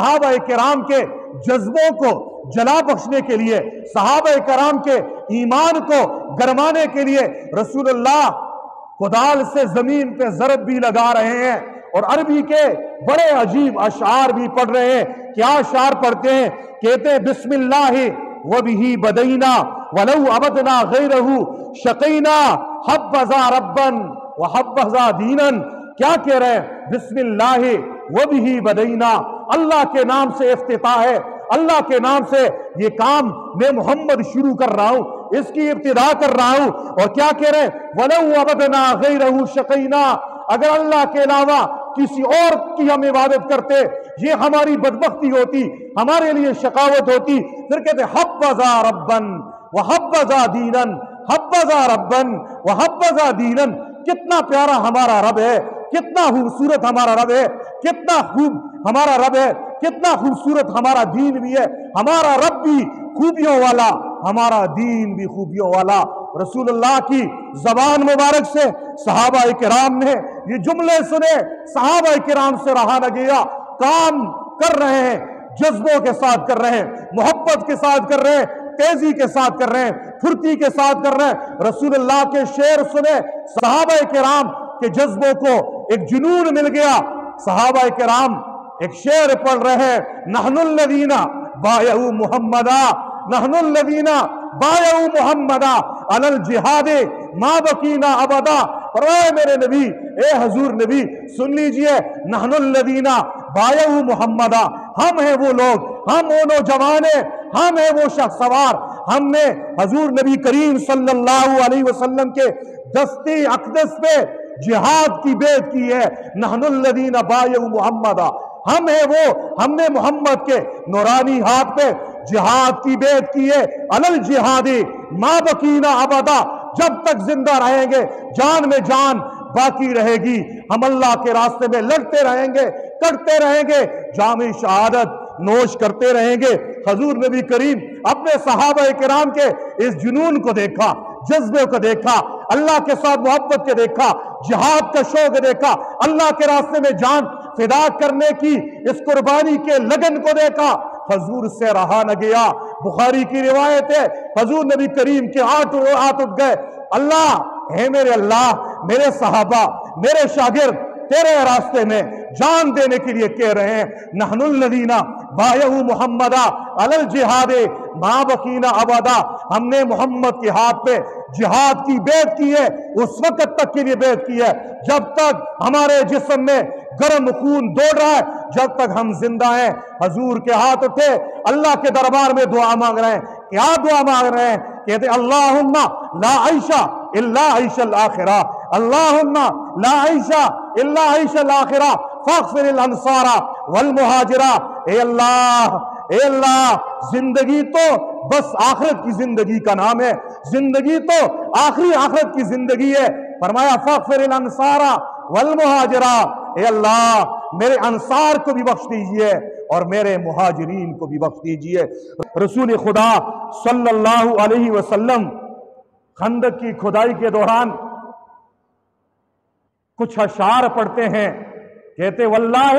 صحابہ کرام کے جذبوں کو جلا بخشنے کے لیے، صحابہ کرام کے ایمان کو گرمانے کے لیے رسول اللہ کدال سے زمین پہ ضرب بھی لگا رہے ہیں اور عربی کے بڑے عجیب اشعار بھی پڑھ رہے ہیں۔ کیا اشعار پڑھتے ہیں؟ کہتے ہیں بسم اللہ وبہ بدینا ولو عبدنا غیرہ شقینا حبذا ربا وحبذا دینا۔ کیا کہہ رہے ہیں؟ بسم اللہ وبہ بدینا، اللہ کے نام سے افتتاح ہے، اللہ کے نام سے یہ کام میں محمد شروع کر رہا ہوں، اس کی ابتدا کر رہا ہوں۔ اور کیا کہہ رہے ہیں؟ وَلَوْ عَبَدْنَا غَيْرَهُ شَقَيْنَا، اگر اللہ کے علاوہ کسی اور کی ہم عبادت کرتے یہ ہماری بدبختی ہوتی، ہمارے لیے شقاوت ہوتی۔ پھر کہتے ہیں حبذا ربا وحبذا دینا، حبذا ربا وحبذا دینا۔ کتنا پیارا ہمارا رب ہے، کتنا خوبصورت ہمارا رب ہے، کتنا خوب ہمارا رب ہے، کتنا خوبصورت ہمارا دین بھی ہے۔ ہمارا رب بھی خوبیوں والا، ہمارا دین بھی خوبیوں والا۔ رسول اللہ کی زبان مبارک سے صحابہ کرام نے یہ جملے سنے، صحابہ کرام سے رہا نہ گیا، کام کر رہے ہیں، جذبوں کے ساتھ کر رہے ہیں، محبت کے ساتھ کر رہے ہیں، تیزی کے ساتھ کر رہے ہیں، پھرتی کے ساتھ کر رہے ہیں۔ رسول اللہ کے شعر سنے، صحابہ کرام کے جذبوں کو ایک جنون مل گیا۔ صحابہ کرام ایک شعر پڑھ رہے ہیں، نحن الذین بایعوا محمدا، نحن الذین بایعوا محمدا علی الجہاد ما بقینا ابدا۔ فرمایا میرے نبی، اے حضور نبی سن لیجئے، نحن الذین بایعوا محمدا، ہم ہیں وہ لوگ، ہم وہ نوجوان ہیں، ہم ہیں وہ شخص سوار، ہم نے حضور نبی کریم صلی اللہ علیہ وسلم کے دستی اقدس پہ جہاد کی بیعت کی ہے۔ نحن الذین بایعوا محمدا، ہم ہیں وہ، ہم نے محمد کے نورانی ہاتھ پہ جہاد کی بیعت کی ہے۔ علی الجہاد ما بقینا ابدا، جب تک زندہ رہیں گے، جان میں جان باقی رہے گی، ہم اللہ کے راستے میں لڑتے رہیں گے، کرتے رہیں گے، جام شہادت نوش کرتے رہیں گے۔ حضور نبی کریم اپنے صحابہ کرام کے اس جنون کو دیکھا، جذبے کو دیکھا، اللہ کے ساتھ محبت کے دیکھا، جہاد کا شوق دیکھا، اللہ کے راستے میں جان فدا کرنے کی اس قربانی کے لگن کو دیکھا، حضور سے رہا نہ گیا۔ بخاری کی روایت ہے، حضور نبی کریم کے ہاتھ اٹھ گئے، اللہ اے میرے اللہ، میرے صحابہ، میرے شاگرد تیرے راستے میں جان دینے کے لیے کہہ رہے ہیں۔ نحن الذین بایعوا محمدا علی الجہاد ما بقینا ابدا، ہم نے محمد کے ہاتھ پہ جہاد کی بیعت کی ہے، اس وقت تک کے لیے بیعت کی ہے جب تک ہمارے جسم میں گرم خون دوڑ رہا ہے، جب تک ہم زندہ ہیں۔ حضور کے ہاتھ اٹھے، اللہ کے دربار میں دعا مانگ رہے ہیں۔ کیا دعا مانگ رہے ہیں؟ کہتے اللہم لا عیش الا عیش الآخرہ، اللہم لا عیش الا عیش الآخرہ فاغفر الانصار والمہاجرہ۔ اے اللہ، زندگی تو بس آخرت کی زندگی کا نام ہے، زندگی تو آخری آخرت کی زندگی ہے۔ فرمایا فاغفر الانصار والمہاجرہ، اے اللہ میرے انصار کو بھی بخش دیجئے اور میرے مہاجرین کو بھی بخش دیجئے۔ رسول خدا صلی اللہ علیہ وسلم خندق کی کھدائی کے دوران کچھ اشعار پڑھتے ہیں، کہتے واللہ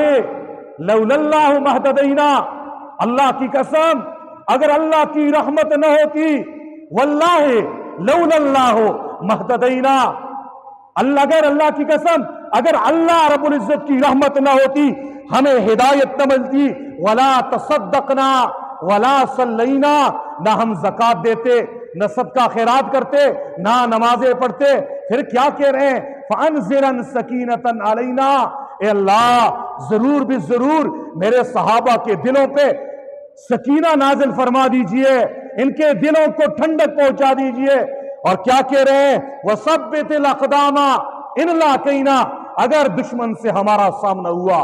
لولا اللہ مہتدینا، اللہ کی قسم اگر اللہ کی رحمت نہ ہوتی، واللہ لولا اللہ مہتدینا، اگر اللہ کی قسم اگر اللہ رب العزت کی رحمت نہ ہوتی ہمیں ہدایت نہ ملتی، ولا تصدقنا ولا صلینا، نہ ہم زکوٰۃ دیتے، نہ صدقہ خیرات کرتے، نہ نمازیں پڑھتے۔ پھر کیا کہہ رہے ہیں؟ فَأَنزِلْ سَكِينَةً عَلَيْنَا، اے اللہ ضرور بھی ضرور میرے صحابہ کے دلوں پہ سکینہ نازل فرما دیجئے، ان کے دلوں کو ٹھنڈک پہنچا دیجئے۔ اور کیا کہہ رہے ہیں؟ وَثَبِّتِ الْأَقْدَامَ إِنْ لَاقَيْنَا، اگر دشمن سے ہمارا سامنا ہوا،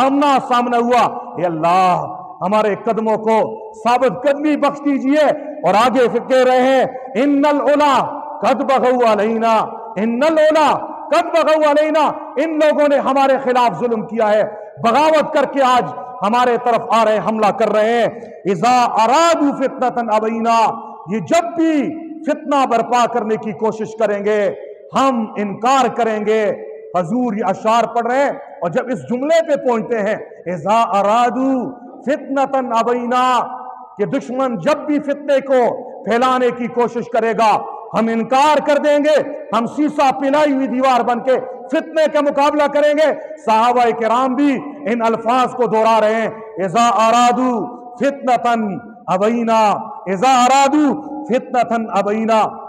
آمنا سامنا ہوا، اے اللہ ہمارے قدموں کو ثابت قدمی بخش دیجئے۔ اور آگے پھر کہہ رہے ہیں ان العلا قد بغوا علینا، ان العلا قد بغوا علینا، ان لوگوں نے ہمارے خلاف ظلم کیا ہے، بغاوت کر کے آج ہمارے طرف آ رہے، حملہ کر رہے ہیں۔ اذا ارادوا فتنة ابینا، یہ جب بھی فتنہ برپا کرنے کی کوشش کریں گے ہم انکار کریں گے۔ حضور یہ اشعار پڑھ رہے ہیں اور جب اس جملے پہ پہنچتے ہیں اذا ارادوا فتنتن ابینا کہ دشمن جب بھی فتنے کو پھیلانے کی کوشش کرے گا ہم انکار کر دیں گے، ہم سیسا پلائی ہوئی دیوار بن کے فتنے کا مقابلہ کریں گے۔ صحابہ کرام بھی ان الفاظ کو دہرا رہے ہیں، اذا ارادو فتنتن ابینا، اذا ارادو فتنتن ابینا۔